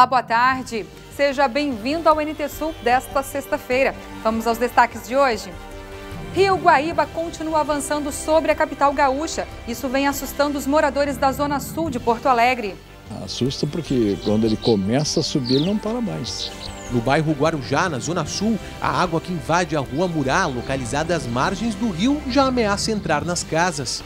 Olá, boa tarde. Seja bem-vindo ao NT Sul desta sexta-feira. Vamos aos destaques de hoje. Rio Guaíba continua avançando sobre a capital gaúcha. Isso vem assustando os moradores da zona sul de Porto Alegre. Assusta porque quando ele começa a subir, ele não para mais. No bairro Guarujá, na zona sul, a água que invade a rua Murá, localizada às margens do rio, já ameaça entrar nas casas.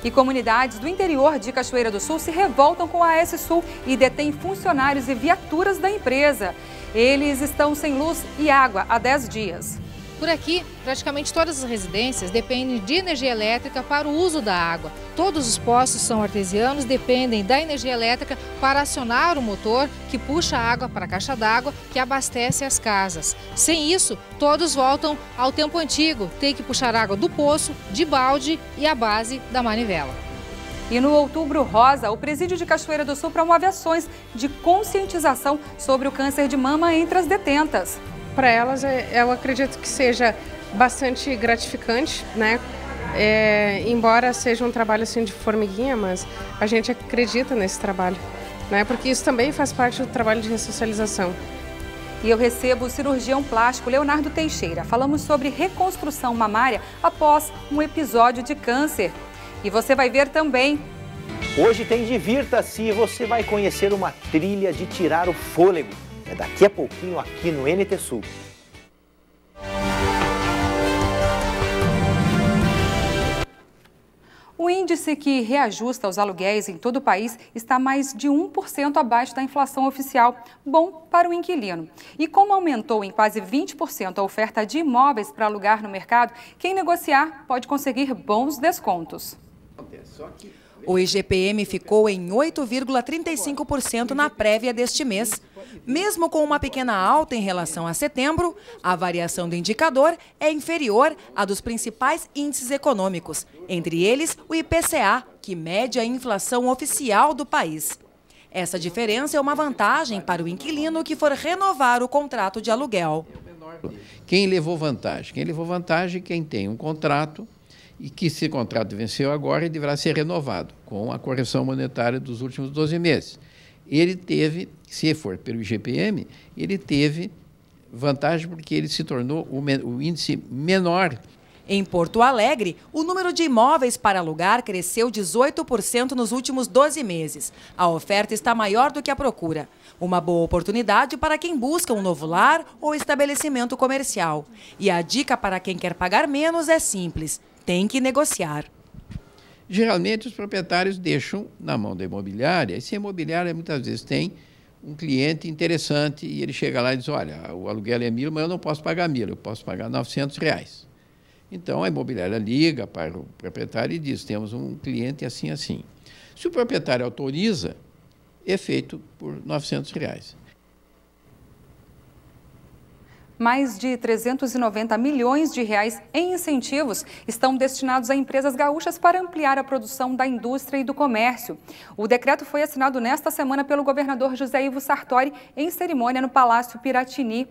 E comunidades do interior de Cachoeira do Sul se revoltam com a AS Sul e detêm funcionários e viaturas da empresa. Eles estão sem luz e água há 10 dias. Por aqui, praticamente todas as residências dependem de energia elétrica para o uso da água. Todos os postos são artesianos, dependem da energia elétrica para acionar o motor que puxa a água para a caixa d'água que abastece as casas. Sem isso, todos voltam ao tempo antigo, tem que puxar água do poço, de balde e a base da manivela. E no Outubro Rosa, o Presídio de Cachoeira do Sul promove ações de conscientização sobre o câncer de mama entre as detentas. Para elas, eu acredito que seja bastante gratificante, né? Embora seja um trabalho assim de formiguinha, mas a gente acredita nesse trabalho, né? Porque isso também faz parte do trabalho de ressocialização. E eu recebo o cirurgião plástico Leonardo Teixeira. Falamos sobre reconstrução mamária após um episódio de câncer. E você vai ver também. Hoje tem Divirta-se e você vai conhecer uma trilha de tirar o fôlego. É daqui a pouquinho aqui no NT Sul. O índice que reajusta os aluguéis em todo o país está mais de 1% abaixo da inflação oficial, bom para o inquilino. E como aumentou em quase 20% a oferta de imóveis para alugar no mercado, quem negociar pode conseguir bons descontos. O IGPM ficou em 8,35% na prévia deste mês. Mesmo com uma pequena alta em relação a setembro, a variação do indicador é inferior à dos principais índices econômicos, entre eles o IPCA, que mede a inflação oficial do país. Essa diferença é uma vantagem para o inquilino que for renovar o contrato de aluguel. Quem levou vantagem? Quem levou vantagem é quem tem um contrato e que, se o contrato venceu agora, ele deverá ser renovado com a correção monetária dos últimos 12 meses. Ele teve, se for pelo IGPM, ele teve vantagem porque ele se tornou o índice menor. Em Porto Alegre, o número de imóveis para alugar cresceu 18% nos últimos 12 meses. A oferta está maior do que a procura. Uma boa oportunidade para quem busca um novo lar ou estabelecimento comercial. E a dica para quem quer pagar menos é simples: tem que negociar. Geralmente, os proprietários deixam na mão da imobiliária, e se a imobiliária muitas vezes tem um cliente interessante e ele chega lá e diz: olha, o aluguel é 1.000, mas eu não posso pagar 1.000, eu posso pagar R$900. Então, a imobiliária liga para o proprietário e diz: temos um cliente assim, assim. Se o proprietário autoriza, é feito por R$900. Mais de 390 milhões de reais em incentivos estão destinados a empresas gaúchas para ampliar a produção da indústria e do comércio. O decreto foi assinado nesta semana pelo governador José Ivo Sartori em cerimônia no Palácio Piratini.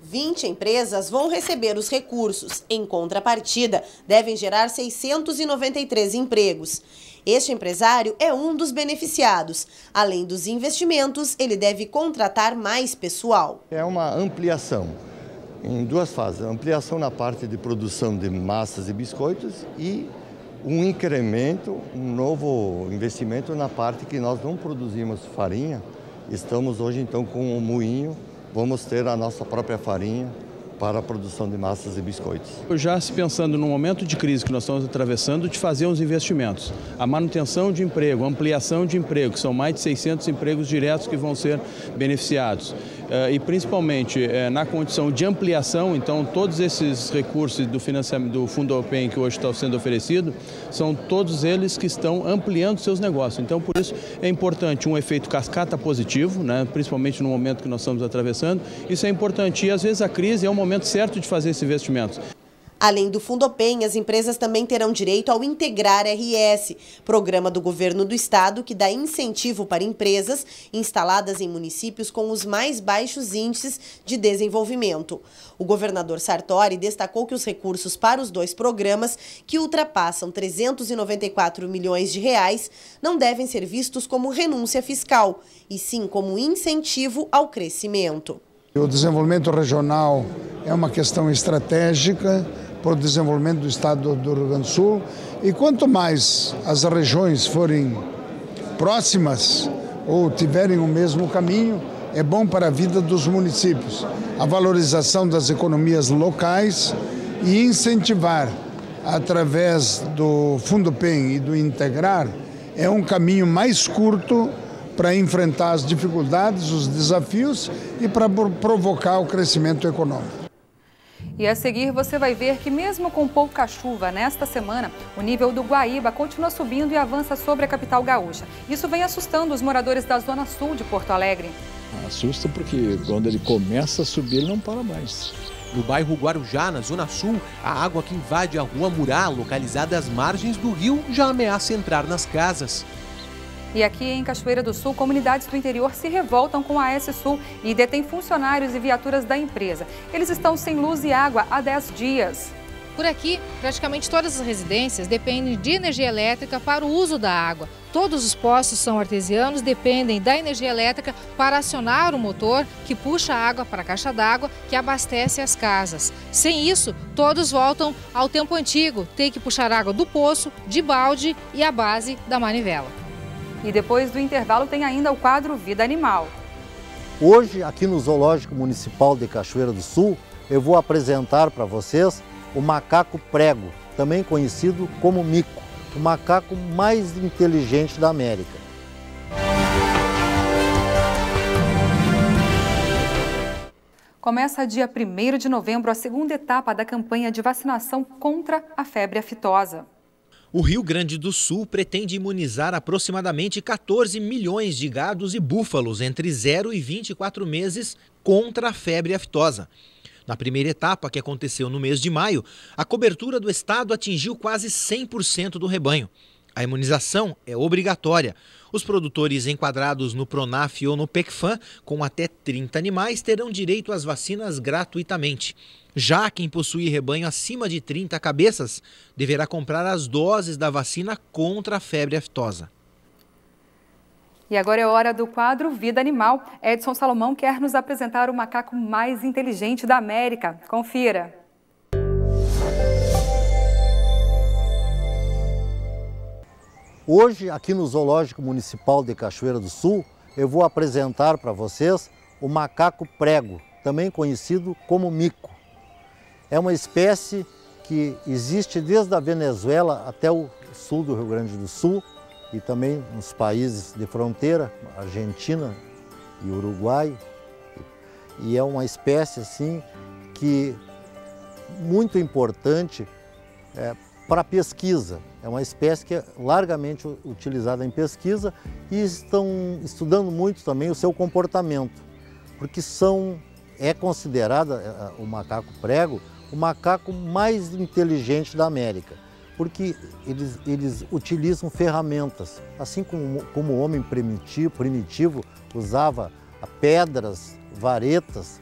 20 empresas vão receber os recursos. Em contrapartida, devem gerar 693 empregos. Este empresário é um dos beneficiados. Além dos investimentos, ele deve contratar mais pessoal. É uma ampliação em duas fases: ampliação na parte de produção de massas e biscoitos e um incremento, um novo investimento na parte que nós não produzimos farinha. Estamos hoje então com um moinho, vamos ter a nossa própria farinha para a produção de massas e biscoitos. Já se pensando no momento de crise que nós estamos atravessando, de fazer uns investimentos. A manutenção de emprego, a ampliação de emprego, que são mais de 600 empregos diretos que vão ser beneficiados. E principalmente na condição de ampliação, então todos esses recursos do financiamento do Fundo Open que hoje está sendo oferecido, são todos eles que estão ampliando seus negócios. Então por isso é importante um efeito cascata positivo, né, principalmente no momento que nós estamos atravessando. Isso é importante e às vezes a crise é o momento certo de fazer esses investimentos. Além do Fundopem, as empresas também terão direito ao Integrar RS, programa do governo do estado que dá incentivo para empresas instaladas em municípios com os mais baixos índices de desenvolvimento. O governador Sartori destacou que os recursos para os dois programas, que ultrapassam 394 milhões de reais, não devem ser vistos como renúncia fiscal, e sim como incentivo ao crescimento. O desenvolvimento regional é uma questão estratégica para o desenvolvimento do estado do Rio Grande do Sul, e quanto mais as regiões forem próximas ou tiverem o mesmo caminho, é bom para a vida dos municípios. A valorização das economias locais e incentivar através do Fundopem e do Integrar é um caminho mais curto para enfrentar as dificuldades, os desafios e para provocar o crescimento econômico. E a seguir você vai ver que mesmo com pouca chuva nesta semana, o nível do Guaíba continua subindo e avança sobre a capital gaúcha. Isso vem assustando os moradores da zona sul de Porto Alegre. Assusta porque quando ele começa a subir, ele não para mais. No bairro Guarujá, na zona sul, a água que invade a rua Murá, localizada às margens do rio, já ameaça entrar nas casas. E aqui em Cachoeira do Sul, comunidades do interior se revoltam com a AS Sul e detêm funcionários e viaturas da empresa. Eles estão sem luz e água há 10 dias. Por aqui, praticamente todas as residências dependem de energia elétrica para o uso da água. Todos os postos são artesianos, dependem da energia elétrica para acionar o motor que puxa a água para a caixa d'água que abastece as casas. Sem isso, todos voltam ao tempo antigo, ter que puxar água do poço, de balde e a base da manivela. E depois do intervalo tem ainda o quadro Vida Animal. Hoje, aqui no Zoológico Municipal de Cachoeira do Sul, eu vou apresentar para vocês o macaco prego, também conhecido como mico, o macaco mais inteligente da América. Começa dia 1º de novembro a segunda etapa da campanha de vacinação contra a febre aftosa. O Rio Grande do Sul pretende imunizar aproximadamente 14 milhões de gados e búfalos entre 0 e 24 meses contra a febre aftosa. Na primeira etapa, que aconteceu no mês de maio, a cobertura do estado atingiu quase 100% do rebanho. A imunização é obrigatória. Os produtores enquadrados no Pronaf ou no PECFAM, com até 30 animais, terão direito às vacinas gratuitamente. Já quem possui rebanho acima de 30 cabeças deverá comprar as doses da vacina contra a febre aftosa. E agora é hora do quadro Vida Animal. Edson Salomão quer nos apresentar o macaco mais inteligente da América. Confira. Hoje, aqui no Zoológico Municipal de Cachoeira do Sul, eu vou apresentar para vocês o macaco prego, também conhecido como mico. É uma espécie que existe desde a Venezuela até o sul do Rio Grande do Sul e também nos países de fronteira, Argentina e Uruguai. E é uma espécie assim que muito importante para a pesquisa. É uma espécie que é largamente utilizada em pesquisa e estão estudando muito também o seu comportamento, porque é considerada o macaco prego o macaco mais inteligente da América, porque eles utilizam ferramentas, assim como o homem primitivo usava pedras, varetas.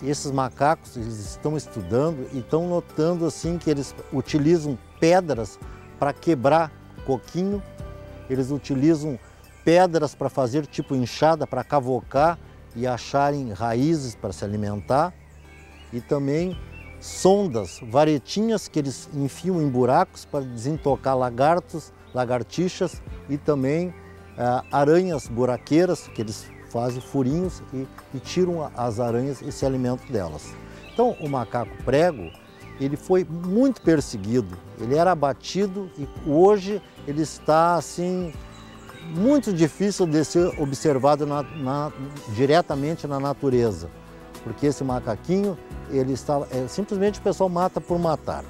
Esses macacos eles estão estudando e estão notando assim que eles utilizam pedras para quebrar coquinho, eles utilizam pedras para fazer tipo enxada, para cavocar e acharem raízes para se alimentar, e também sondas, varetinhas que eles enfiam em buracos para desentocar lagartos, lagartixas e também aranhas buraqueiras, que eles fazem furinhos e tiram as aranhas e se alimentam delas. Então o macaco prego, ele foi muito perseguido, ele era abatido e hoje ele está assim muito difícil de ser observado diretamente na natureza, porque esse macaquinho simplesmente o pessoal mata por matar.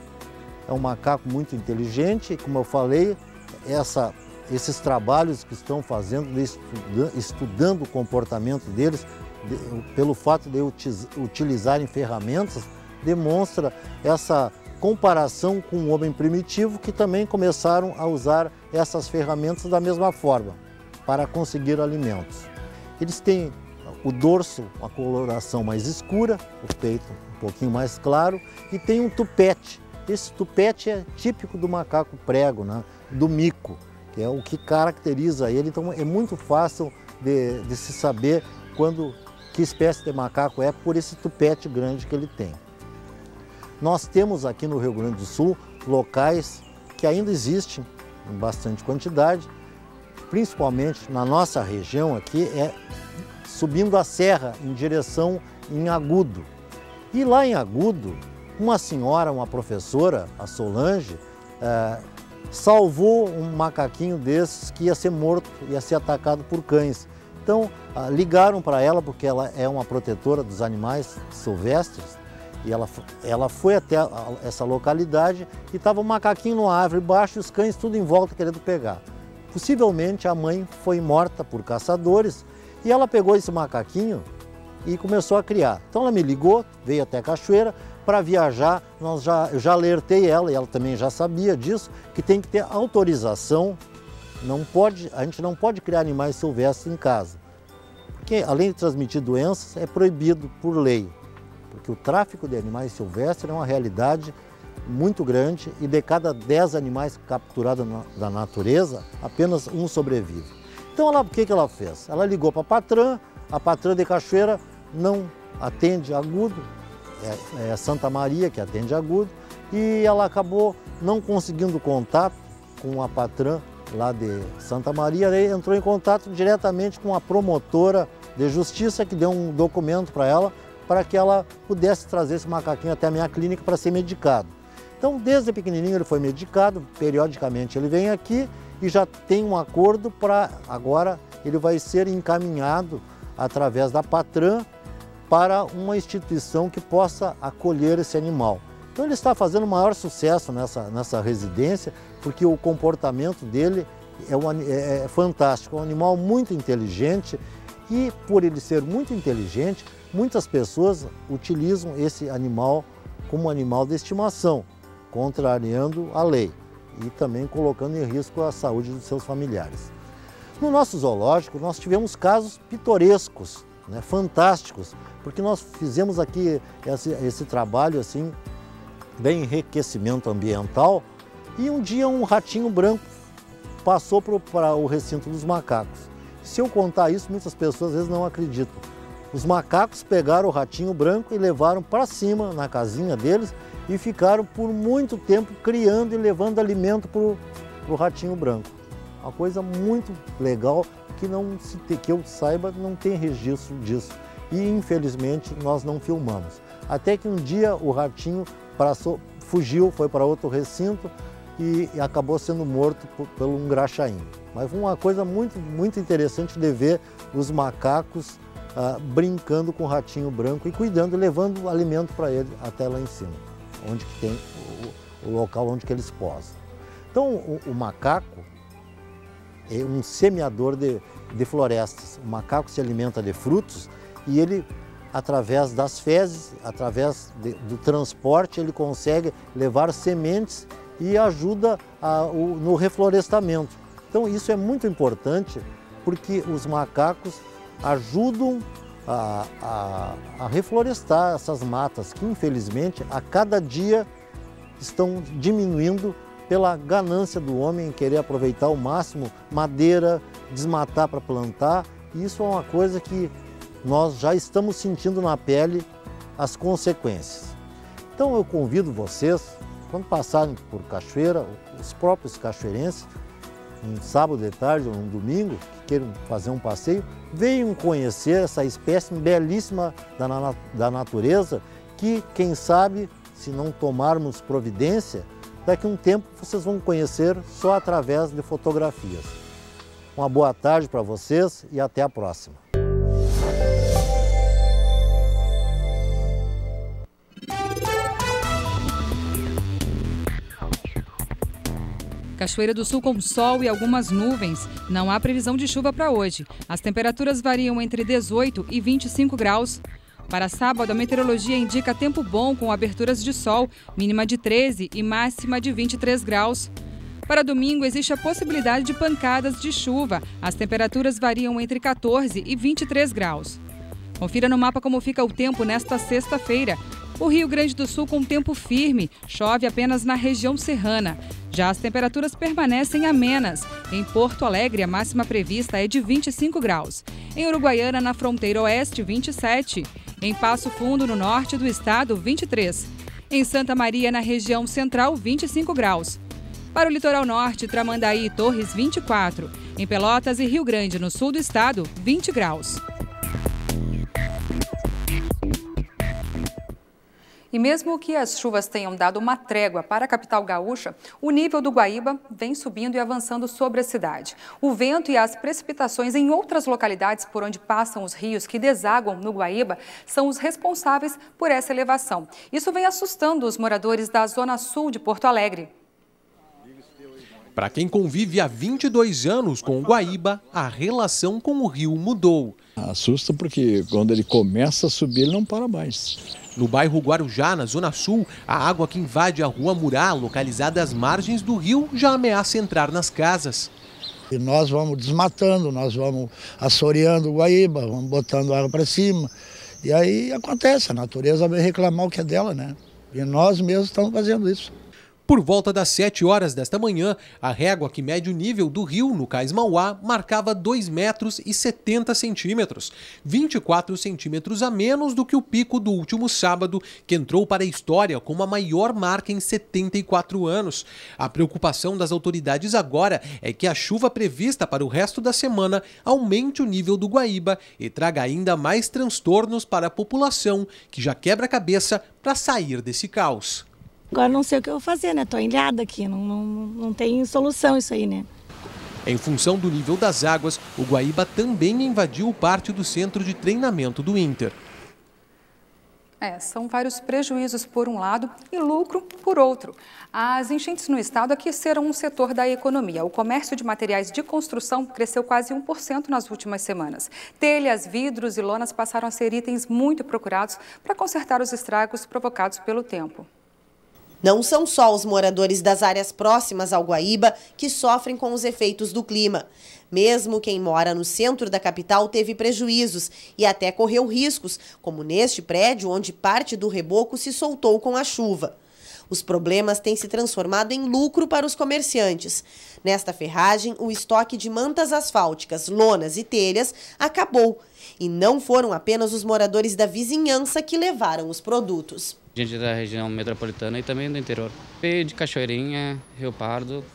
É um macaco muito inteligente e, como eu falei, esses trabalhos que estão fazendo, estudando o comportamento deles, pelo fato de utilizarem ferramentas, demonstra essa comparação com o homem primitivo, que também começaram a usar essas ferramentas da mesma forma, para conseguir alimentos. Eles têm o dorso, uma coloração mais escura, o peito um pouquinho mais claro, e tem um tupete. Esse tupete é típico do macaco prego, né? Do mico, que é o que caracteriza ele. Então é muito fácil de se saber que espécie de macaco é por esse tupete grande que ele tem. Nós temos aqui no Rio Grande do Sul locais que ainda existem em bastante quantidade, principalmente na nossa região aqui, subindo a serra em direção em Agudo. E lá em Agudo, uma senhora, uma professora, a Solange, salvou um macaquinho desses que ia ser morto, ia ser atacado por cães. Então ligaram para ela, porque ela é uma protetora dos animais silvestres, e ela foi até essa localidade e estava um macaquinho numa árvore embaixo e os cães tudo em volta querendo pegar. Possivelmente a mãe foi morta por caçadores e ela pegou esse macaquinho e começou a criar. Então ela me ligou, veio até a Cachoeira para viajar. Eu já alertei ela, e ela também já sabia disso, que tem que ter autorização. A gente não pode criar animais silvestres em casa, porque além de transmitir doenças, é proibido por lei. Porque o tráfico de animais silvestres é uma realidade muito grande e de cada 10 animais capturados da natureza, apenas um sobrevive. Então, o que ela fez? Ela ligou para a Patrã de Cachoeira não atende Agudo, é Santa Maria que atende Agudo, e ela acabou não conseguindo contato com a Patrã lá de Santa Maria, aí entrou em contato diretamente com a promotora de justiça, que deu um documento para ela, para que ela pudesse trazer esse macaquinho até a minha clínica para ser medicado. Então, desde pequenininho ele foi medicado, periodicamente ele vem aqui e já tem um acordo para agora ele vai ser encaminhado através da Patrã para uma instituição que possa acolher esse animal. Então ele está fazendo o maior sucesso nessa residência, porque o comportamento dele é fantástico, é um animal muito inteligente e por ele ser muito inteligente, muitas pessoas utilizam esse animal como animal de estimação, contrariando a lei e também colocando em risco a saúde dos seus familiares. No nosso zoológico, nós tivemos casos pitorescos, né, fantásticos, porque nós fizemos aqui esse trabalho assim, de enriquecimento ambiental, e um dia um ratinho branco passou para o recinto dos macacos. Se eu contar isso, muitas pessoas às vezes não acreditam. Os macacos pegaram o ratinho branco e levaram para cima na casinha deles e ficaram por muito tempo criando e levando alimento para o ratinho branco. Uma coisa muito legal que eu saiba não tem registro disso. E infelizmente nós não filmamos. Até que um dia o ratinho fugiu, foi para outro recinto e acabou sendo morto por um graxaim. Mas foi uma coisa muito, muito interessante de ver os macacos brincando com o ratinho branco e cuidando, levando alimento para ele até lá em cima, onde que tem o local onde que eles posam. Então o macaco é um semeador de florestas. O macaco se alimenta de frutos e ele, através das fezes, através do transporte, ele consegue levar sementes e ajuda no reflorestamento. Então isso é muito importante porque os macacos ajudam a reflorestar essas matas que infelizmente a cada dia estão diminuindo pela ganância do homem em querer aproveitar ao máximo madeira, desmatar para plantar. E isso é uma coisa que nós já estamos sentindo na pele as consequências. Então eu convido vocês, quando passarem por Cachoeira, os próprios cachoeirenses, um sábado de tarde ou um domingo, que queiram fazer um passeio, venham conhecer essa espécie belíssima da natureza que, quem sabe, se não tomarmos providência, daqui a um tempo vocês vão conhecer só através de fotografias. Uma boa tarde para vocês e até a próxima. Cachoeira do Sul com sol e algumas nuvens. Não há previsão de chuva para hoje. As temperaturas variam entre 18 e 25 graus. Para sábado, a meteorologia indica tempo bom com aberturas de sol, mínima de 13 e máxima de 23 graus. Para domingo, existe a possibilidade de pancadas de chuva. As temperaturas variam entre 14 e 23 graus. Confira no mapa como fica o tempo nesta sexta-feira. O Rio Grande do Sul com tempo firme, chove apenas na região serrana. Já as temperaturas permanecem amenas. Em Porto Alegre, a máxima prevista é de 25 graus. Em Uruguaiana, na fronteira oeste, 27. Em Passo Fundo, no norte do estado, 23. Em Santa Maria, na região central, 25 graus. Para o litoral norte, Tramandaí e Torres, 24. Em Pelotas e Rio Grande, no sul do estado, 20 graus. E mesmo que as chuvas tenham dado uma trégua para a capital gaúcha, o nível do Guaíba vem subindo e avançando sobre a cidade. O vento e as precipitações em outras localidades por onde passam os rios que desaguam no Guaíba são os responsáveis por essa elevação. Isso vem assustando os moradores da zona sul de Porto Alegre. Para quem convive há 22 anos com o Guaíba, a relação com o rio mudou. Assusta porque quando ele começa a subir, ele não para mais. No bairro Guarujá, na Zona Sul, a água que invade a Rua Murá, localizada às margens do rio, já ameaça entrar nas casas. E nós vamos desmatando, nós vamos assoreando o Guaíba, vamos botando água para cima. E aí acontece, a natureza vem reclamar o que é dela, né? E nós mesmos estamos fazendo isso. Por volta das 7 horas desta manhã, a régua que mede o nível do rio no Cais Mauá marcava 2,70 metros, 24 centímetros a menos do que o pico do último sábado, que entrou para a história como a maior marca em 74 anos. A preocupação das autoridades agora é que a chuva prevista para o resto da semana aumente o nível do Guaíba e traga ainda mais transtornos para a população, que já quebra a cabeça para sair desse caos. Agora não sei o que eu vou fazer, né? Tô ilhada aqui, não tem solução isso aí, né? Em função do nível das águas, o Guaíba também invadiu parte do centro de treinamento do Inter. São vários prejuízos por um lado e lucro por outro. As enchentes no estado aqueceram um setor da economia. O comércio de materiais de construção cresceu quase 1% nas últimas semanas. Telhas, vidros e lonas passaram a ser itens muito procurados para consertar os estragos provocados pelo tempo. Não são só os moradores das áreas próximas ao Guaíba que sofrem com os efeitos do clima. Mesmo quem mora no centro da capital teve prejuízos e até correu riscos, como neste prédio onde parte do reboco se soltou com a chuva. Os problemas têm se transformado em lucro para os comerciantes. Nesta ferragem, o estoque de mantas asfálticas, lonas e telhas acabou. E não foram apenas os moradores da vizinhança que levaram os produtos. Gente da região metropolitana e também do interior. De Cachoeirinha, Rio Pardo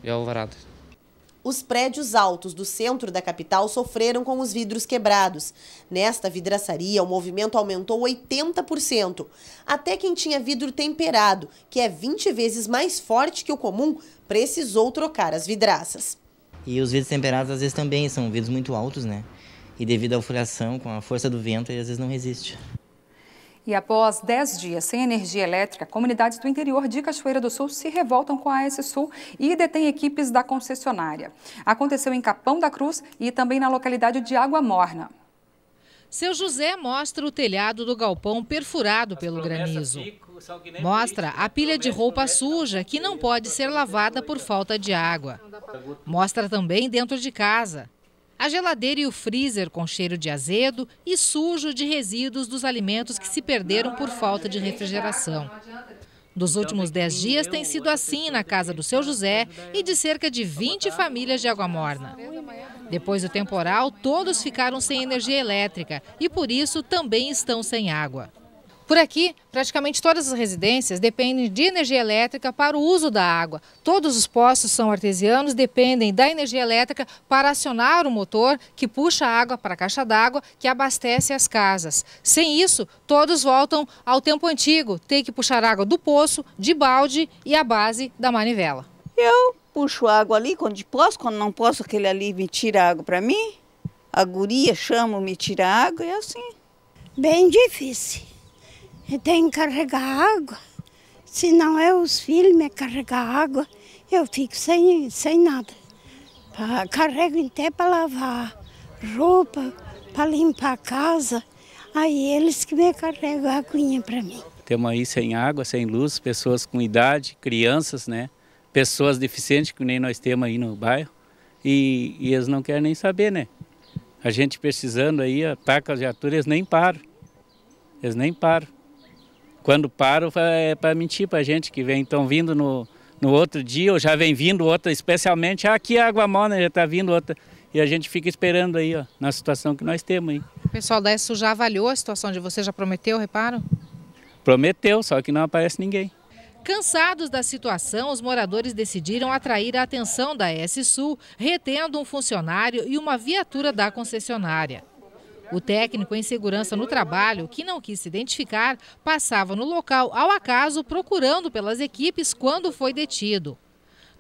e Alvorada. Os prédios altos do centro da capital sofreram com os vidros quebrados. Nesta vidraçaria, o movimento aumentou 80%. Até quem tinha vidro temperado, que é 20 vezes mais forte que o comum, precisou trocar as vidraças. E os vidros temperados, às vezes, também são vidros muito altos, né? E devido à furação, com a força do vento, às vezes não resiste. E após 10 dias sem energia elétrica, comunidades do interior de Cachoeira do Sul se revoltam com a AS Sul e detêm equipes da concessionária. Aconteceu em Capão da Cruz e também na localidade de Água Morna. Seu José mostra o telhado do galpão perfurado pelo granizo. Mostra a pilha de roupa suja que não pode ser lavada por falta de água. Mostra também dentro de casa. A geladeira e o freezer com cheiro de azedo e sujo de resíduos dos alimentos que se perderam por falta de refrigeração. Dos últimos 10 dias tem sido assim na casa do seu José e de cerca de 20 famílias de Água Morna. Depois do temporal, todos ficaram sem energia elétrica e por isso também estão sem água. Por aqui, praticamente todas as residências dependem de energia elétrica para o uso da água. Todos os postos são artesianos, dependem da energia elétrica para acionar o motor que puxa a água para a caixa d'água que abastece as casas. Sem isso, todos voltam ao tempo antigo, ter que puxar água do poço, de balde e a base da manivela. Eu puxo água ali quando posso, quando não posso, aquele ali me tira água para mim. A guria chama, me tira água e é assim. Bem difícil. Eu tenho que carregar água, se não é os filhos me carregar água, eu fico sem nada. Carrego até para lavar roupa, para limpar a casa. Aí eles que me carregam a aguinha para mim. Temos aí sem água, sem luz, pessoas com idade, crianças, né? Pessoas deficientes, que nem nós temos aí no bairro. E eles não querem nem saber, né? A gente precisando aí, ataca as viaturas, eles nem param. Eles nem param. Quando param é para mentir para a gente, que estão vindo no outro dia, ou já vem vindo outra, especialmente, aqui a água morna já está vindo outra. E a gente fica esperando aí, ó, na situação que nós temos aí. O pessoal da SU já avaliou a situação de vocês, já prometeu reparo? Prometeu, só que não aparece ninguém. Cansados da situação, os moradores decidiram atrair a atenção da SSU, retendo um funcionário e uma viatura da concessionária. O técnico em segurança no trabalho, que não quis se identificar, passava no local ao acaso procurando pelas equipes quando foi detido.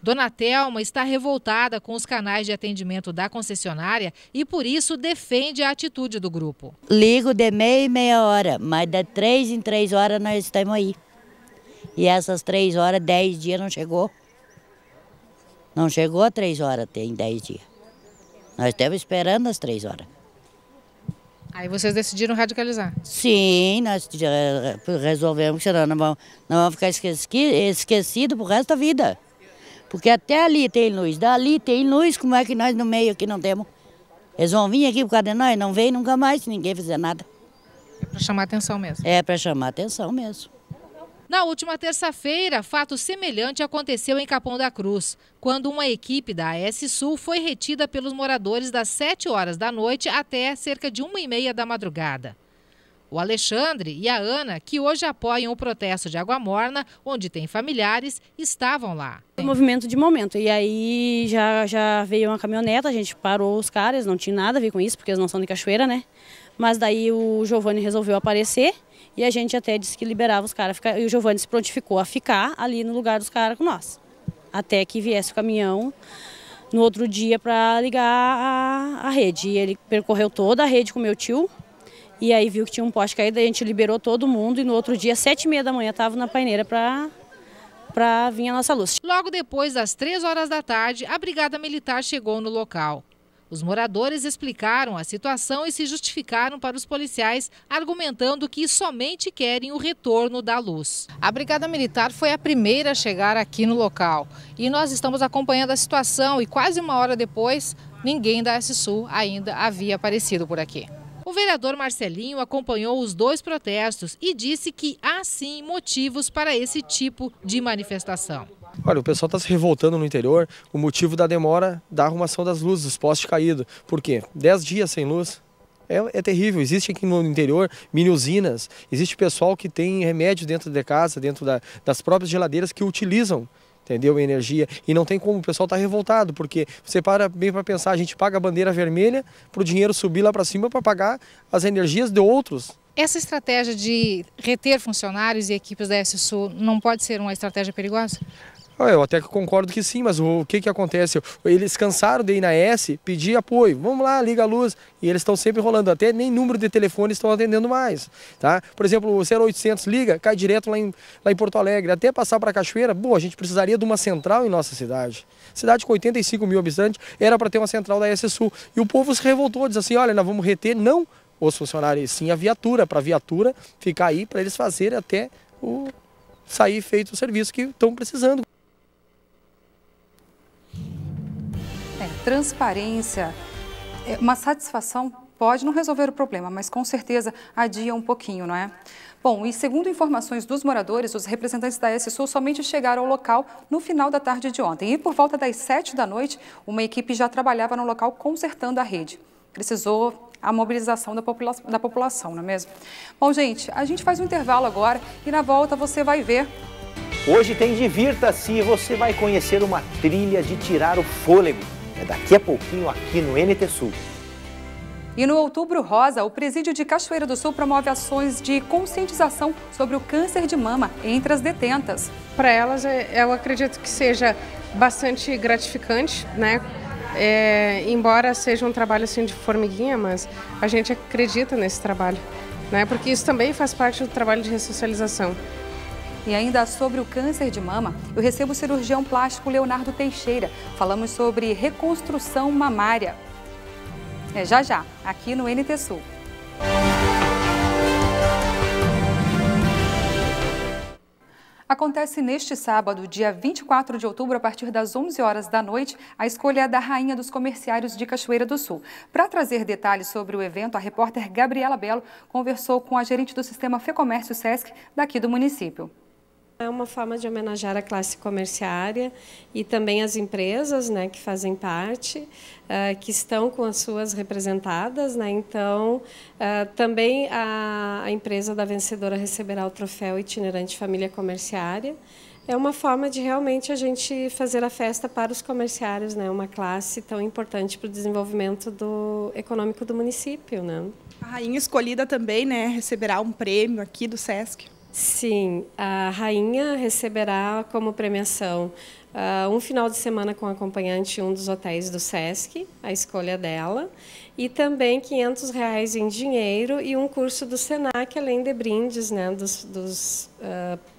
Dona Thelma está revoltada com os canais de atendimento da concessionária e, por isso, defende a atitude do grupo. Ligo de meia em meia hora, mas de 3 em 3 horas nós estamos aí. E essas 3 horas, 10 dias não chegou. Não chegou a 3 horas em 10 dias. Nós estamos esperando as 3 horas. Aí vocês decidiram radicalizar? Sim, nós resolvemos, senão não vamos ficar esquecidos pro resto da vida. Porque até ali tem luz, dali tem luz, como é que nós no meio aqui não temos? Eles vão vir aqui por causa de nós, não vem nunca mais se ninguém fizer nada. É para chamar atenção mesmo? É para chamar atenção mesmo. Na última terça-feira, fato semelhante aconteceu em Capão da Cruz, quando uma equipe da SSU foi retida pelos moradores das 7 horas da noite até cerca de 1h30 da madrugada. O Alexandre e a Ana, que hoje apoiam o protesto de Água Morna, onde tem familiares, estavam lá. Movimento de momento, e aí já veio uma caminhoneta, a gente parou os caras, não tinha nada a ver com isso, porque eles não são de Cachoeira, né? Mas daí o Giovanni resolveu aparecer e a gente até disse que liberava os caras, e o Giovanni se prontificou a ficar ali no lugar dos caras com nós, até que viesse o caminhão no outro dia para ligar a rede. E ele percorreu toda a rede com meu tio, e aí viu que tinha um poste caído, a gente liberou todo mundo e no outro dia, 7h30 da manhã, estava na paineira para vir a nossa luz. Logo depois das 3 horas da tarde, a Brigada Militar chegou no local. Os moradores explicaram a situação e se justificaram para os policiais, argumentando que somente querem o retorno da luz. A Brigada Militar foi a primeira a chegar aqui no local e nós estamos acompanhando a situação e quase 1 hora depois, ninguém da SSU ainda havia aparecido por aqui. O vereador Marcelinho acompanhou os 2 protestos e disse que há sim motivos para esse tipo de manifestação. Olha, o pessoal está se revoltando no interior, o motivo da demora da arrumação das luzes, dos postes caídos. Por quê? 10 dias sem luz. É terrível. Existe aqui no interior mini usinas, existe pessoal que tem remédio dentro de casa, dentro das próprias geladeiras que utilizam, entendeu? Energia. E não tem como, o pessoal está revoltado, porque você para bem para pensar, a gente paga a bandeira vermelha para o dinheiro subir lá para cima para pagar as energias de outros. Essa estratégia de reter funcionários e equipes da SSU não pode ser uma estratégia perigosa? Eu até concordo que sim, mas o que acontece? Eles cansaram de ir na S, pedir apoio. Vamos lá, liga a luz. E eles estão sempre rolando. Até nem número de telefone estão atendendo mais. Tá? Por exemplo, o 0800 liga, cai direto lá em Porto Alegre. Até passar para Cachoeira, a gente precisaria de uma central em nossa cidade. Cidade com 85 mil habitantes, era para ter uma central da SSU. E o povo se revoltou, diz assim, olha, nós vamos reter não os funcionários, sim a viatura, para a viatura ficar aí, para eles fazerem até sair feito o serviço que estão precisando. Transparência, uma satisfação pode não resolver o problema, mas com certeza adia um pouquinho, não é? Bom, e segundo informações dos moradores, os representantes da SSU somente chegaram ao local no final da tarde de ontem. E por volta das 7 da noite, uma equipe já trabalhava no local consertando a rede. Precisou a mobilização da população, não é mesmo? Bom, gente, a gente faz um intervalo agora e na volta você vai ver. Hoje tem Divirta-se e você vai conhecer uma trilha de tirar o fôlego. É daqui a pouquinho aqui no NT Sul. E no Outubro Rosa, o Presídio de Cachoeira do Sul promove ações de conscientização sobre o câncer de mama entre as detentas. Para elas, eu acredito que seja bastante gratificante, né? Embora seja um trabalho assim de formiguinha, mas a gente acredita nesse trabalho, né? Porque isso também faz parte do trabalho de ressocialização. E ainda sobre o câncer de mama, eu recebo o cirurgião plástico Leonardo Teixeira. Falamos sobre reconstrução mamária. Já, aqui no NT Sul. Acontece neste sábado, dia 24 de outubro, a partir das 11 horas da noite, a escolha da Rainha dos Comerciários de Cachoeira do Sul. Para trazer detalhes sobre o evento, a repórter Gabriela Belo conversou com a gerente do Sistema Fecomércio Sesc daqui do município. É uma forma de homenagear a classe comerciária e também as empresas, né, que fazem parte, que estão com as suas representadas, né? Então, também a empresa da vencedora receberá o troféu itinerante Família Comerciária. É uma forma de realmente a gente fazer a festa para os comerciários, né? Uma classe tão importante para o desenvolvimento econômico do município, né? A rainha escolhida também, né, receberá um prêmio aqui do Sesc. Sim, a rainha receberá como premiação um final de semana com acompanhante em um dos hotéis do Sesc, a escolha dela, e também R$500 em dinheiro e um curso do Senac, além de brindes, né, dos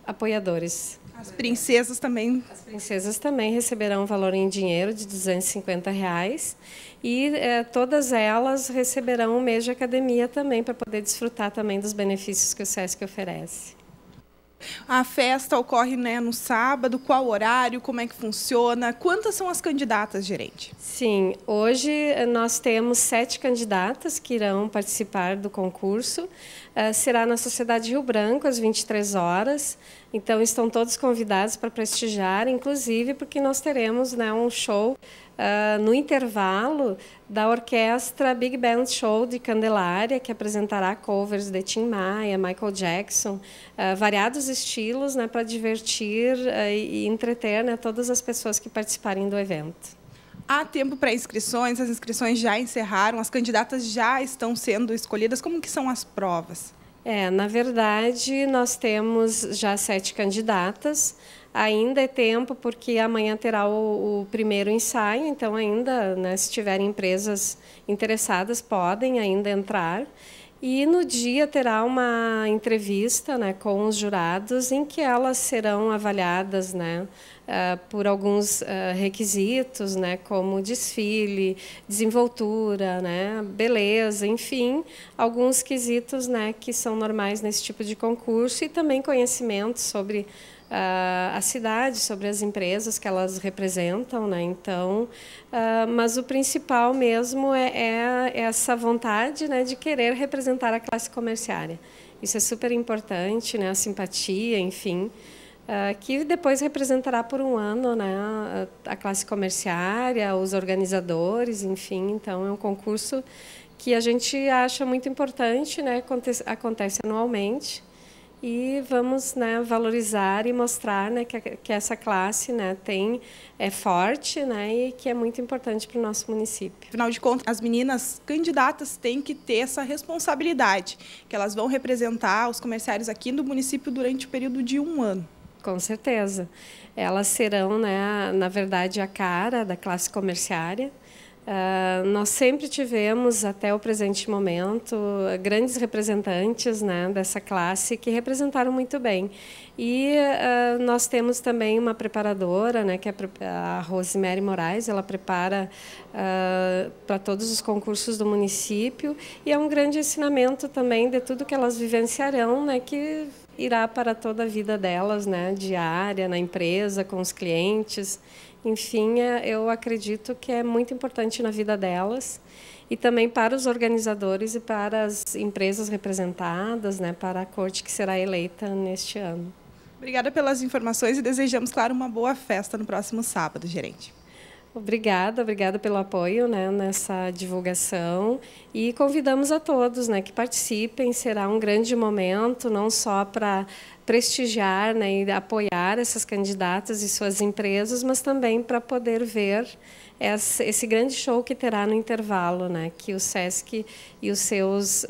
apoiadores. As princesas também? As princesas também receberão um valor em dinheiro de R$250 e todas elas receberão um mês de academia também para poder desfrutar também dos benefícios que o Sesc oferece. A festa ocorre, né, no sábado, qual horário, como é que funciona? Quantas são as candidatas, gerente? Sim, hoje nós temos 7 candidatas que irão participar do concurso. Será na Sociedade Rio Branco, às 23 horas. Então, estão todos convidados para prestigiar, inclusive porque nós teremos, né, um show no intervalo da orquestra Big Band Show de Candelária, que apresentará covers de Tim Maia, Michael Jackson, variados estilos, né, para divertir e entreter, né, todas as pessoas que participarem do evento. Há tempo para inscrições, as inscrições já encerraram, as candidatas já estão sendo escolhidas. Como que são as provas? Na verdade, nós temos já 7 candidatas. Ainda é tempo, porque amanhã terá o primeiro ensaio, então ainda, né, se tiverem empresas interessadas, podem ainda entrar. E no dia terá uma entrevista, né, com os jurados, em que elas serão avaliadas, né, por alguns requisitos, né, como desfile, desenvoltura, né, beleza, enfim, alguns quesitos, né, que são normais nesse tipo de concurso, e também conhecimento sobre a cidade, sobre as empresas que elas representam, né? Então, mas o principal mesmo é essa vontade, né, de querer representar a classe comerciária. Isso é super importante, né? A simpatia, enfim, que depois representará por um ano, né, a classe comerciária, os organizadores, enfim. Então, é um concurso que a gente acha muito importante, né? Acontece anualmente. E vamos, né, valorizar e mostrar, né, que essa classe, né, é forte, né, e que é muito importante para o nosso município. Afinal de contas, as meninas candidatas têm que ter essa responsabilidade, que elas vão representar os comerciários aqui no município durante o período de 1 ano. Com certeza. Elas serão, né, na verdade, a cara da classe comerciária. Nós sempre tivemos, até o presente momento, grandes representantes, né, dessa classe que representaram muito bem. E nós temos também uma preparadora, né, que é a Rosemary Moraes. Ela prepara para todos os concursos do município, e é um grande ensinamento também de tudo que elas vivenciarão, né, que irá para toda a vida delas, né, diária, na empresa, com os clientes. Enfim, eu acredito que é muito importante na vida delas, e também para os organizadores e para as empresas representadas, né, para a corte que será eleita neste ano. Obrigada pelas informações e desejamos, claro, uma boa festa no próximo sábado, gerente. Obrigada pelo apoio, né, nessa divulgação, e convidamos a todos, né, que participem. Será um grande momento, não só para prestigiar, né, e apoiar essas candidatas e suas empresas, mas também para poder ver esse grande show que terá no intervalo, né, que o Sesc e os seus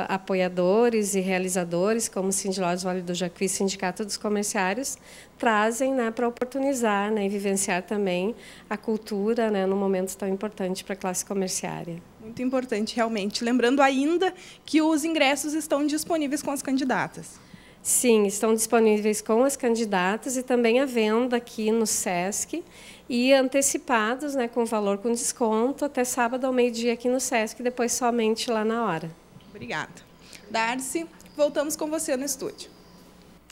apoiadores e realizadores, como o Sindilós Vale do Jacuí, Sindicato dos Comerciários, trazem, né, para oportunizar, né, e vivenciar também a cultura, né, num momento tão importante para a classe comerciária. Muito importante, realmente. Lembrando ainda que os ingressos estão disponíveis com as candidatas. Sim, estão disponíveis com as candidatas e também à venda aqui no Sesc, e antecipados, né, com valor com desconto até sábado ao meio-dia aqui no Sesc, depois somente lá na hora. Obrigada. Darcy, voltamos com você no estúdio.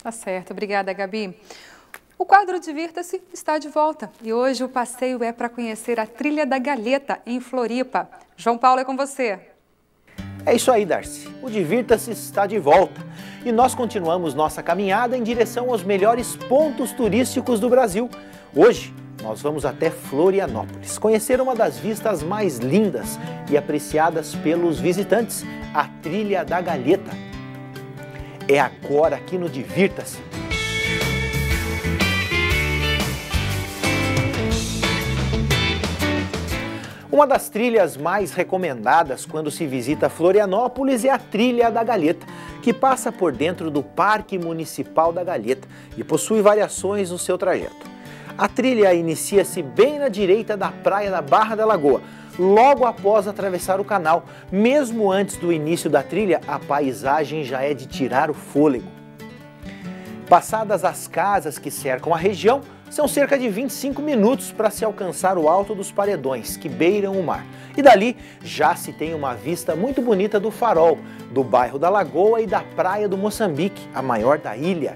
Tá certo, obrigada, Gabi. O quadro Divirta-se está de volta e hoje o passeio é para conhecer a Trilha da Galheta, em Floripa. João Paulo, é com você. É isso aí, Darcy. O Divirta-se está de volta e nós continuamos nossa caminhada em direção aos melhores pontos turísticos do Brasil. Hoje, nós vamos até Florianópolis, conhecer uma das vistas mais lindas e apreciadas pelos visitantes, a Trilha da Galheta. É agora aqui no Divirta-se. Uma das trilhas mais recomendadas quando se visita Florianópolis é a Trilha da Galheta, que passa por dentro do Parque Municipal da Galheta e possui variações no seu trajeto. A trilha inicia-se bem na direita da praia da Barra da Lagoa, logo após atravessar o canal. Mesmo antes do início da trilha, a paisagem já é de tirar o fôlego. Passadas as casas que cercam a região, são cerca de 25 minutos para se alcançar o alto dos paredões, que beiram o mar. E dali já se tem uma vista muito bonita do Farol, do bairro da Lagoa e da praia do Moçambique, a maior da ilha.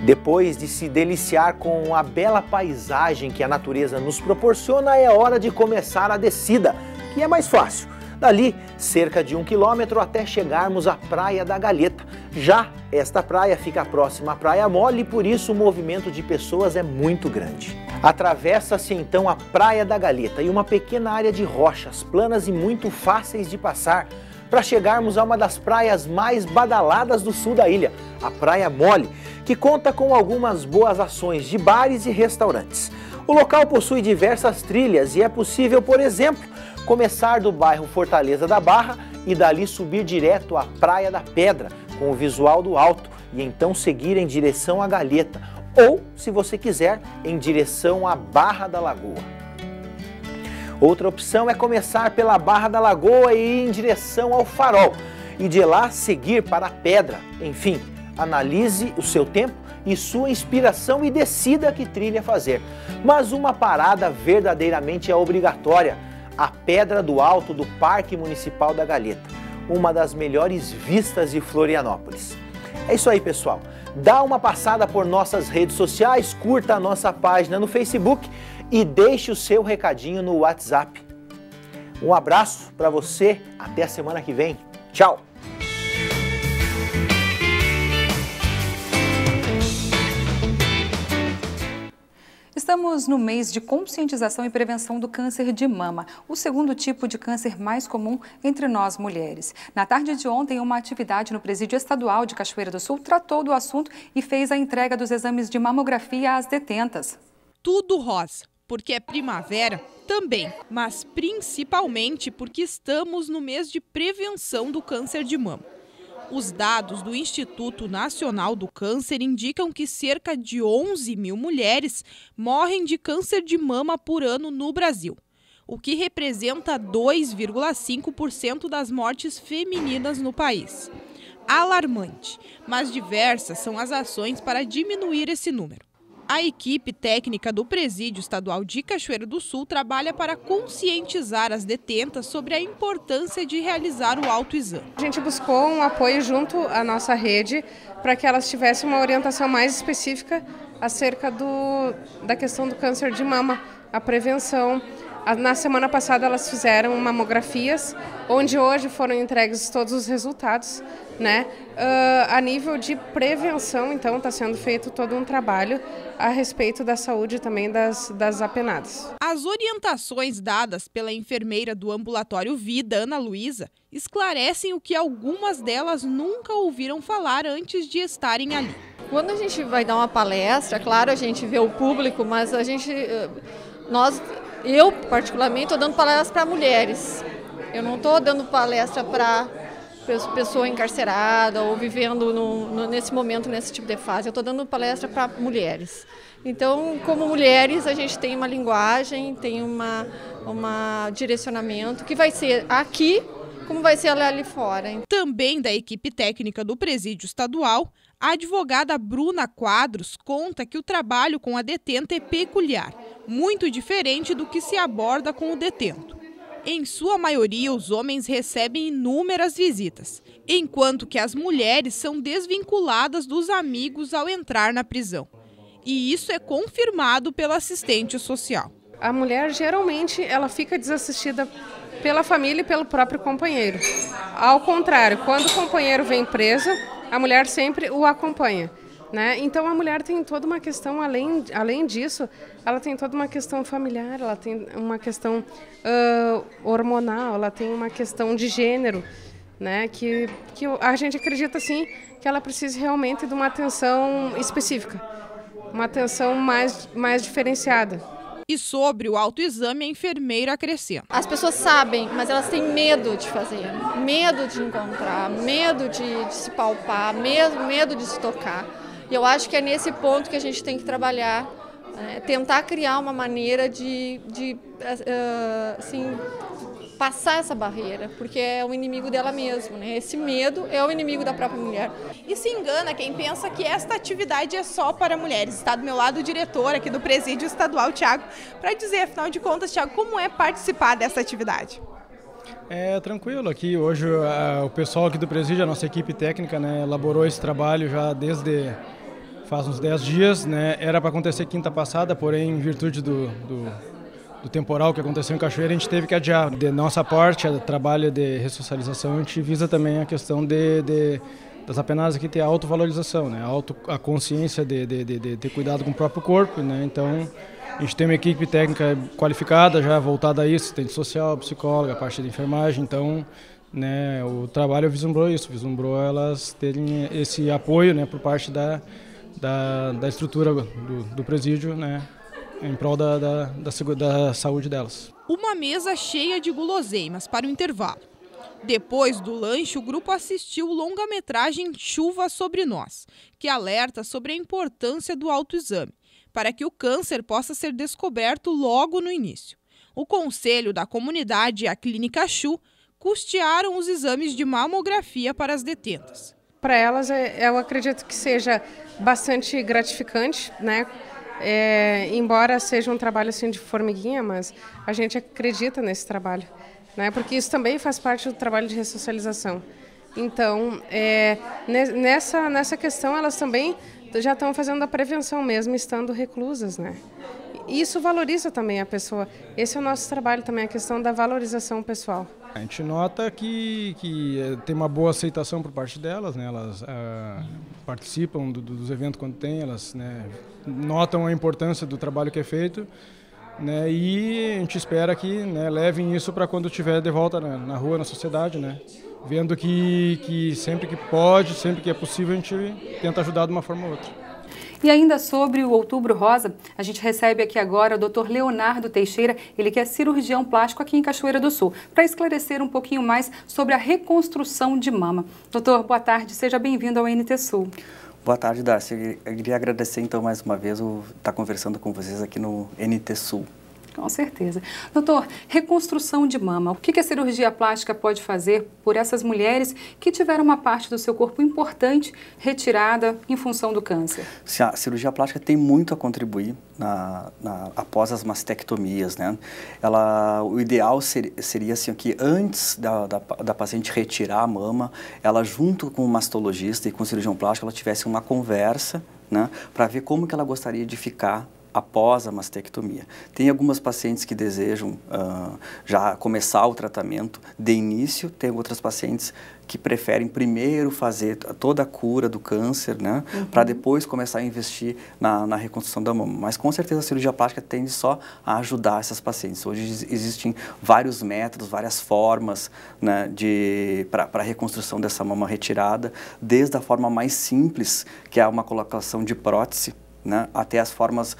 Depois de se deliciar com a bela paisagem que a natureza nos proporciona, é hora de começar a descida, que é mais fácil. Dali, cerca de 1 quilômetro até chegarmos à Praia da Galheta. Já esta praia fica próxima à Praia Mole e por isso o movimento de pessoas é muito grande. Atravessa-se então a Praia da Galheta e uma pequena área de rochas planas e muito fáceis de passar para chegarmos a uma das praias mais badaladas do sul da ilha, a Praia Mole, que conta com algumas boas ações de bares e restaurantes. O local possui diversas trilhas e é possível, por exemplo, começar do bairro Fortaleza da Barra e dali subir direto à Praia da Pedra, com o visual do alto, e então seguir em direção à Galheta, ou, se você quiser, em direção à Barra da Lagoa. Outra opção é começar pela Barra da Lagoa e ir em direção ao Farol, e de lá seguir para a Pedra. Enfim, analise o seu tempo e sua inspiração e decida que trilha fazer. Mas uma parada verdadeiramente é obrigatória: a Pedra do Alto do Parque Municipal da Galheta, uma das melhores vistas de Florianópolis. É isso aí, pessoal. Dá uma passada por nossas redes sociais, curta a nossa página no Facebook e deixe o seu recadinho no WhatsApp. Um abraço para você, até a semana que vem. Tchau! Estamos no mês de conscientização e prevenção do câncer de mama, o segundo tipo de câncer mais comum entre nós mulheres. Na tarde de ontem, uma atividade no Presídio Estadual de Cachoeira do Sul tratou do assunto e fez a entrega dos exames de mamografia às detentas. Tudo rosa, porque é primavera também, mas principalmente porque estamos no mês de prevenção do câncer de mama. Os dados do Instituto Nacional do Câncer indicam que cerca de 11 mil mulheres morrem de câncer de mama por ano no Brasil, o que representa 2,5% das mortes femininas no país. Alarmante, mas diversas são as ações para diminuir esse número. A equipe técnica do Presídio Estadual de Cachoeira do Sul trabalha para conscientizar as detentas sobre a importância de realizar o autoexame. A gente buscou um apoio junto à nossa rede para que elas tivessem uma orientação mais específica acerca da questão do câncer de mama, a prevenção. Na semana passada elas fizeram mamografias, onde hoje foram entregues todos os resultados, né? A nível de prevenção, então, está sendo feito todo um trabalho a respeito da saúde também das apenadas. As orientações dadas pela enfermeira do ambulatório Vida, Ana Luísa, esclarecem o que algumas delas nunca ouviram falar antes de estarem ali. Quando a gente vai dar uma palestra, claro, a gente vê o público, mas eu, particularmente, estou dando palestras para mulheres. Eu não estou dando palestra para pessoa encarcerada ou vivendo nesse momento, nesse tipo de fase. Eu estou dando palestra para mulheres. Então, como mulheres, a gente tem uma linguagem, tem um direcionamento que vai ser aqui, como vai ser ali fora. Também da equipe técnica do Presídio Estadual, a advogada Bruna Quadros conta que o trabalho com a detenta é peculiar, muito diferente do que se aborda com o detento. Em sua maioria, os homens recebem inúmeras visitas, enquanto que as mulheres são desvinculadas dos amigos ao entrar na prisão. E isso é confirmado pela assistente social. A mulher, geralmente, ela fica desassistida pela família e pelo próprio companheiro. Ao contrário, quando o companheiro vem preso, a mulher sempre o acompanha, né? Então a mulher tem toda uma questão, além disso, ela tem toda uma questão familiar, ela tem uma questão hormonal, ela tem uma questão de gênero, né? Que a gente acredita assim que ela precisa realmente de uma atenção específica, uma atenção mais diferenciada. E sobre o autoexame, a enfermeira acrescenta. As pessoas sabem, mas elas têm medo de fazer, medo de encontrar, medo de se palpar, medo de se tocar. E eu acho que é nesse ponto que a gente tem que trabalhar, tentar criar uma maneira de passar essa barreira, porque é o inimigo dela mesma, né? Esse medo é o inimigo da própria mulher. E se engana quem pensa que esta atividade é só para mulheres. Está do meu lado o diretor aqui do Presídio Estadual, Thiago, para dizer, afinal de contas, Thiago, como é participar dessa atividade? É tranquilo, aqui hoje o pessoal aqui do Presídio, a nossa equipe técnica, né, elaborou esse trabalho já desde faz uns 10 dias, né? Era para acontecer quinta passada, porém, em virtude do temporal que aconteceu em Cachoeira, a gente teve que adiar. De nossa parte, o trabalho de ressocialização, a gente visa também a questão das apenadas aqui ter a autovalorização, né? A consciência de ter cuidado com o próprio corpo, né? Então, a gente tem uma equipe técnica qualificada, já voltada a isso, assistente social, psicóloga, a parte de enfermagem, então, né, o trabalho vislumbrou isso, vislumbrou elas terem esse apoio, né, por parte da estrutura do presídio, né, em prol da saúde delas. Uma mesa cheia de guloseimas para o intervalo. Depois do lanche, o grupo assistiu o longa-metragem Chuva Sobre Nós, que alerta sobre a importância do autoexame, para que o câncer possa ser descoberto logo no início. O Conselho da Comunidade e a Clínica Chu custearam os exames de mamografia para as detentas. Para elas, eu acredito que seja bastante gratificante, né? Embora seja um trabalho assim de formiguinha, mas a gente acredita nesse trabalho, né? Porque isso também faz parte do trabalho de ressocialização. Então, nessa questão, elas também já estão fazendo a prevenção mesmo, estando reclusas, né? E isso valoriza também a pessoa. Esse é o nosso trabalho também, a questão da valorização pessoal. A gente nota que tem uma boa aceitação por parte delas, né? Elas participam dos eventos quando tem, elas, né, notam a importância do trabalho que é feito, né? E a gente espera que, né, levem isso para quando estiver de volta na rua, na sociedade, né? Vendo que sempre que pode, sempre que é possível, a gente tenta ajudar de uma forma ou outra. E ainda sobre o Outubro Rosa, a gente recebe aqui agora o Dr. Leonardo Teixeira, ele que é cirurgião plástico aqui em Cachoeira do Sul, para esclarecer um pouquinho mais sobre a reconstrução de mama. Doutor, boa tarde, seja bem-vindo ao NT Sul. Boa tarde, Darcy. Eu queria agradecer então mais uma vez estar conversando com vocês aqui no NT Sul. Com certeza. Doutor, reconstrução de mama. O que a cirurgia plástica pode fazer por essas mulheres que tiveram uma parte do seu corpo importante retirada em função do câncer? A cirurgia plástica tem muito a contribuir após as mastectomias, né? O ideal seria assim, que antes da paciente retirar a mama, ela junto com o mastologista e com o cirurgião plástico, ela tivesse uma conversa, né, para ver como que ela gostaria de ficar após a mastectomia. Tem algumas pacientes que desejam já começar o tratamento de início, tem outras pacientes que preferem primeiro fazer toda a cura do câncer, né, para depois começar a investir na reconstrução da mama. Mas com certeza a cirurgia plástica tende só a ajudar essas pacientes. Hoje existem vários métodos, várias formas, né, para a reconstrução dessa mama retirada, desde a forma mais simples, que é uma colocação de prótese, né, até as formas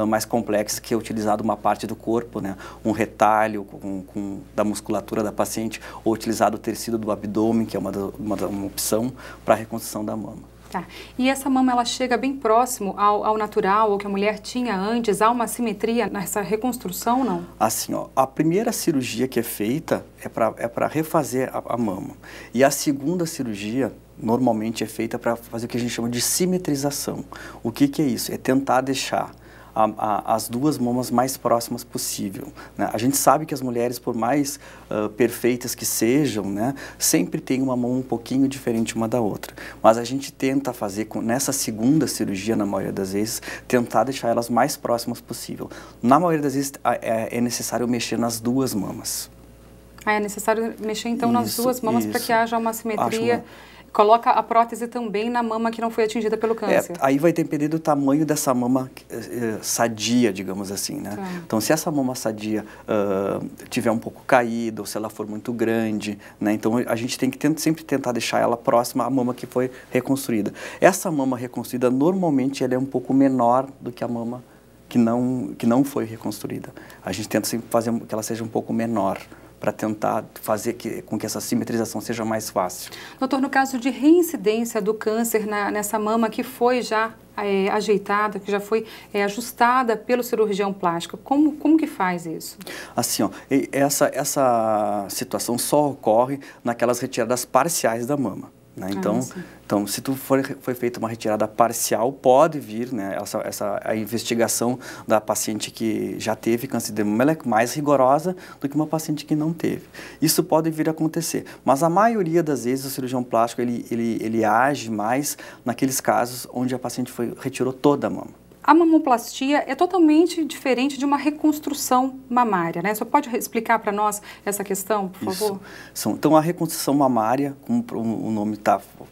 mais complexas, que é utilizado uma parte do corpo, né, um retalho da musculatura da paciente, ou utilizado o tecido do abdômen, que é uma opção para a reconstrução da mama. Tá. E essa mama, ela chega bem próximo ao natural, ou que a mulher tinha antes? Há uma simetria nessa reconstrução, não? Assim, ó, a primeira cirurgia que é feita é para refazer a mama. E a segunda cirurgia normalmente é feita para fazer o que a gente chama de simetrização. O que é isso? É tentar deixar as duas mamas mais próximas possível, né? A gente sabe que as mulheres, por mais perfeitas que sejam, né, sempre tem uma mama um pouquinho diferente uma da outra. Mas a gente tenta fazer, nessa segunda cirurgia, na maioria das vezes, tentar deixar elas mais próximas possível. Na maioria das vezes é necessário mexer nas duas mamas. É necessário mexer então nas duas mamas para que haja uma simetria. Acho Coloca a prótese também na mama que não foi atingida pelo câncer. Aí vai depender do tamanho dessa mama sadia, digamos assim, né? Tá. Então, se essa mama sadia tiver um pouco caída, ou se ela for muito grande, né? Então, a gente tem que sempre tentar deixar ela próxima à mama que foi reconstruída. Essa mama reconstruída, normalmente, ela é um pouco menor do que a mama que não foi reconstruída. A gente tenta sempre fazer que ela seja um pouco menor, para tentar fazer com que essa simetrização seja mais fácil. Doutor, no caso de reincidência do câncer nessa mama que foi já ajeitada, que já foi ajustada pelo cirurgião plástico, como que faz isso? Assim, ó, essa situação só ocorre naquelas retiradas parciais da mama, né? Então, se foi feita uma retirada parcial, pode vir, né, a investigação da paciente que já teve câncer de mama, ela é mais rigorosa do que uma paciente que não teve. Isso pode vir a acontecer, mas a maioria das vezes o cirurgião plástico ele age mais naqueles casos onde a paciente retirou toda a mama. A mamoplastia é totalmente diferente de uma reconstrução mamária, né? Só pode explicar para nós essa questão, por favor? Então, a reconstrução mamária, como o nome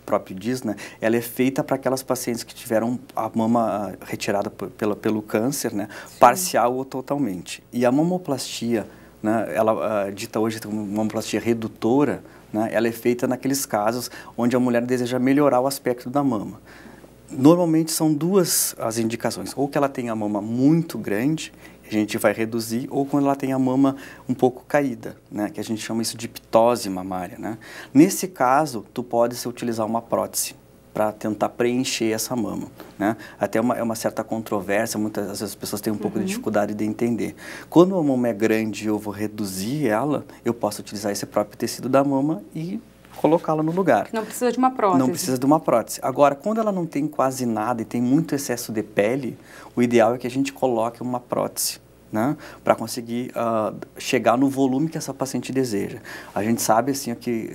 próprio diz, né? Ela é feita para aquelas pacientes que tiveram a mama retirada pelo câncer, né? Parcial ou totalmente. E a mamoplastia, né? Ela dita hoje como mamoplastia redutora, né? Ela é feita naqueles casos onde a mulher deseja melhorar o aspecto da mama. Normalmente são duas as indicações, ou que ela tem a mama muito grande, a gente vai reduzir, ou quando ela tem a mama um pouco caída, né, que a gente chama isso de ptose mamária, né. Nesse caso, tu pode utilizar uma prótese para tentar preencher essa mama, né. Até é uma certa controvérsia, muitas vezes as pessoas têm um pouco de dificuldade de entender. Quando a mama é grande e eu vou reduzir ela, eu posso utilizar esse próprio tecido da mama e colocá-la no lugar. Não precisa de uma prótese. Não precisa de uma prótese. Agora, quando ela não tem quase nada e tem muito excesso de pele, o ideal é que a gente coloque uma prótese, né, para conseguir chegar no volume que essa paciente deseja. A gente sabe assim que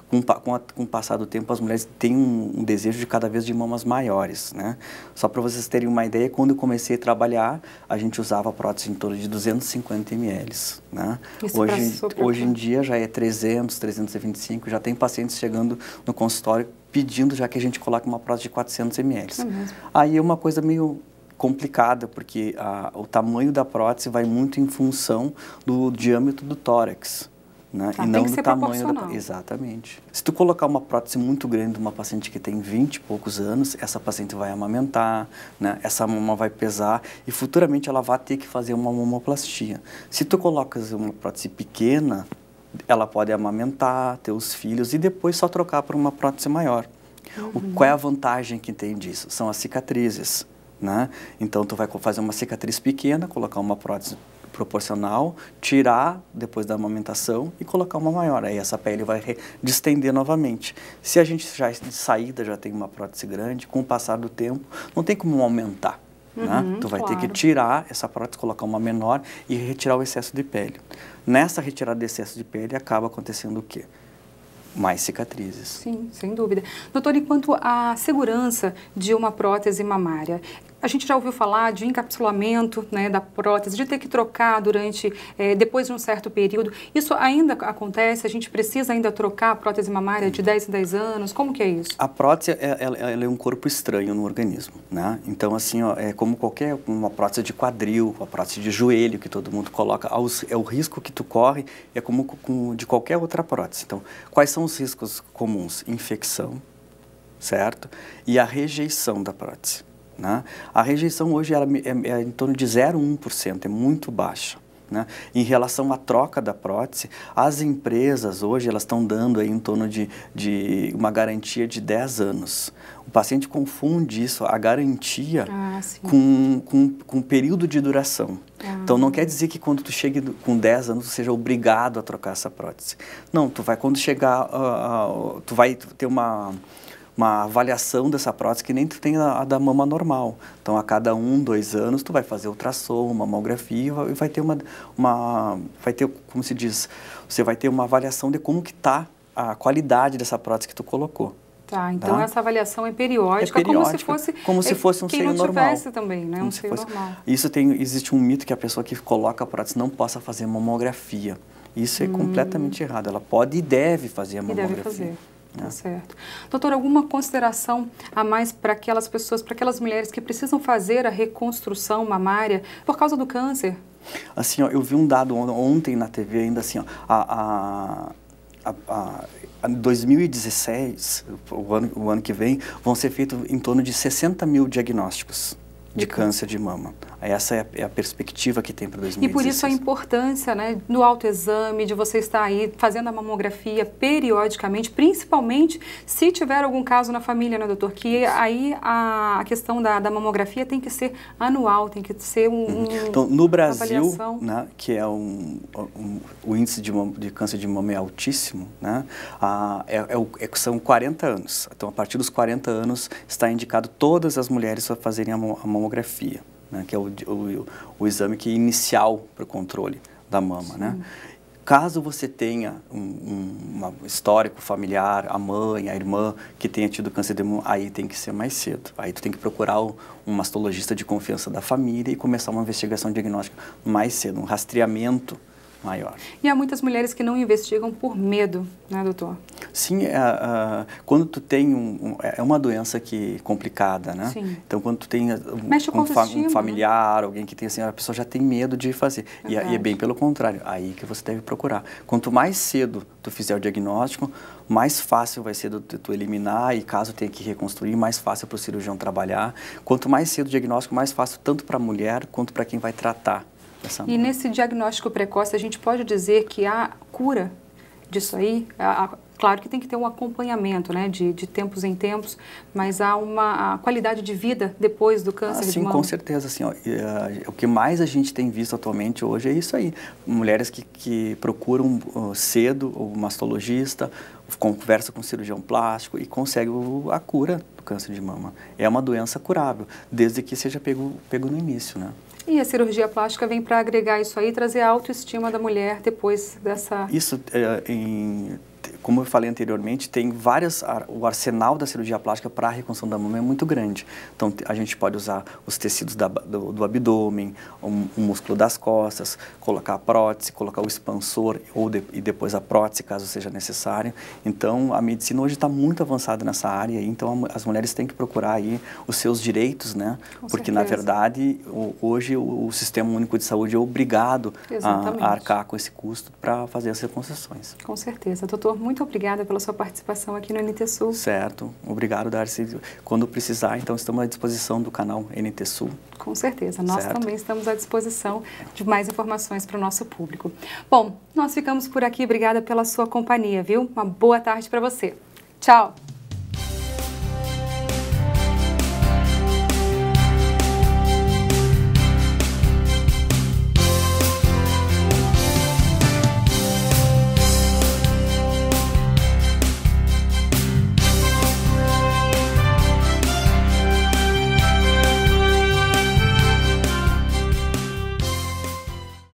com o passar do tempo as mulheres têm um desejo de cada vez de mamas maiores, né? Só para vocês terem uma ideia, quando eu comecei a trabalhar, a gente usava prótese em torno de 250 ml, né? Hoje em dia já é 300, 325, já tem pacientes chegando no consultório pedindo já que a gente coloque uma prótese de 400 ml. Aí é uma coisa meio complicada, porque o tamanho da prótese vai muito em função do diâmetro do tórax, né? E não do tamanho da... Exatamente. Se tu colocar uma prótese muito grande de uma paciente que tem 20 e poucos anos, essa paciente vai amamentar, né? Essa mama vai pesar e futuramente ela vai ter que fazer uma mamoplastia. Se tu colocas uma prótese pequena, ela pode amamentar, ter os filhos e depois só trocar por uma prótese maior. Qual é a vantagem que tem disso? São as cicatrizes, né? Então, tu vai fazer uma cicatriz pequena, colocar uma prótese proporcional, tirar depois da amamentação e colocar uma maior. Aí essa pele vai distender novamente. Se a gente já de saída já tem uma prótese grande, com o passar do tempo, não tem como aumentar. Né? Tu vai ter que tirar essa prótese, colocar uma menor e retirar o excesso de pele. Nessa retirada de excesso de pele acaba acontecendo o quê? Mais cicatrizes. Sim, sem dúvida. Doutor, e quanto à segurança de uma prótese mamária? A gente já ouviu falar de encapsulamento, né, da prótese, de ter que trocar depois de um certo período. Isso ainda acontece? A gente precisa ainda trocar a prótese mamária de 10 em 10 anos? Como que é isso? A prótese ela é um corpo estranho no organismo, né? Então, assim, ó, é como uma prótese de quadril, uma prótese de joelho que todo mundo coloca. É o risco que tu corre, é como de qualquer outra prótese. Então, quais são os riscos comuns? Infecção, certo? E a rejeição da prótese. Né? A rejeição hoje é em torno de 0,1%, é muito baixa. Né? Em relação à troca da prótese, as empresas hoje elas estão dando aí em torno de uma garantia de 10 anos. O paciente confunde isso, a garantia, com período de duração. Então, não quer dizer que quando tu chegue com 10 anos, tu seja obrigado a trocar essa prótese. Não, quando chegar, tu vai ter uma uma avaliação dessa prótese que nem tu tem a da mama normal. Então, a cada 1, 2 anos, tu vai fazer ultrassom, mamografia e vai ter vai ter, como se diz, você vai ter uma avaliação de como que está a qualidade dessa prótese que tu colocou. Tá, então essa avaliação é periódica, como se fosse um seio normal. Quem não tivesse também, né, um seio normal. Existe um mito que a pessoa que coloca a prótese não possa fazer mamografia. Isso é completamente errado. Ela pode e deve fazer a mamografia. Deve fazer. Tá certo. Doutora, alguma consideração a mais para aquelas pessoas, para aquelas mulheres que precisam fazer a reconstrução mamária por causa do câncer? Assim, ó, eu vi um dado ontem na TV ainda assim, ó, em 2016, o ano que vem, vão ser feitos em torno de 60 mil diagnósticos de câncer de mama. Essa é a perspectiva que tem para 2016. E por isso a importância, né, do autoexame, de você estar aí fazendo a mamografia periodicamente, principalmente se tiver algum caso na família, né, doutor? Que aí a questão da mamografia tem que ser anual, tem que ser Então, no Brasil, né, que é o índice de câncer de mama é altíssimo, né, são 40 anos. Então, a partir dos 40 anos, está indicado todas as mulheres a fazerem a mamografia, né, que é o exame que é inicial para o controle da mama, né? Caso você tenha um histórico familiar, a mãe, a irmã que tenha tido câncer de mama, aí tem que ser mais cedo. Aí tu tem que procurar um mastologista de confiança da família e começar uma investigação diagnóstica mais cedo, um rastreamento maior. E há muitas mulheres que não investigam por medo, né, doutor? Sim, quando tu tem é uma doença complicada, né? Sim. Então, quando tu tem um familiar, alguém que tem assim, a pessoa já tem medo de fazer. E é bem pelo contrário, aí que você deve procurar. Quanto mais cedo tu fizer o diagnóstico, mais fácil vai ser tu eliminar e caso tenha que reconstruir, mais fácil para o cirurgião trabalhar. Quanto mais cedo o diagnóstico, mais fácil tanto para a mulher quanto para quem vai tratar. E nesse diagnóstico precoce, a gente pode dizer que há cura disso aí? Claro que tem que ter um acompanhamento, né, de tempos em tempos, mas há uma qualidade de vida depois do câncer de mama? Sim, com certeza. Assim, ó, o que mais a gente tem visto atualmente hoje é isso aí. Mulheres que procuram cedo o mastologista, conversa com o cirurgião plástico e consegue a cura do câncer de mama. É uma doença curável, desde que seja pego no início, né? E a cirurgia plástica vem para agregar isso aí, trazer a autoestima da mulher depois dessa... Isso, como eu falei anteriormente, tem o arsenal da cirurgia plástica para a reconstrução da mama é muito grande. Então, a gente pode usar os tecidos do abdômen, o músculo das costas, colocar a prótese, colocar o expansor e depois a prótese, caso seja necessário. Então, a medicina hoje está muito avançada nessa área, então as mulheres têm que procurar aí os seus direitos, né? Porque, na verdade, hoje o Sistema Único de Saúde é obrigado a arcar com esse custo para fazer as reconstruções. Com certeza. Doutor, muito obrigada pela sua participação aqui no NT Sul. Certo. Obrigado, Darcy. Quando precisar, então, estamos à disposição do canal NT Sul. Com certeza. Nós também estamos à disposição de mais informações para o nosso público. Bom, nós ficamos por aqui. Obrigada pela sua companhia, viu? Uma boa tarde para você. Tchau!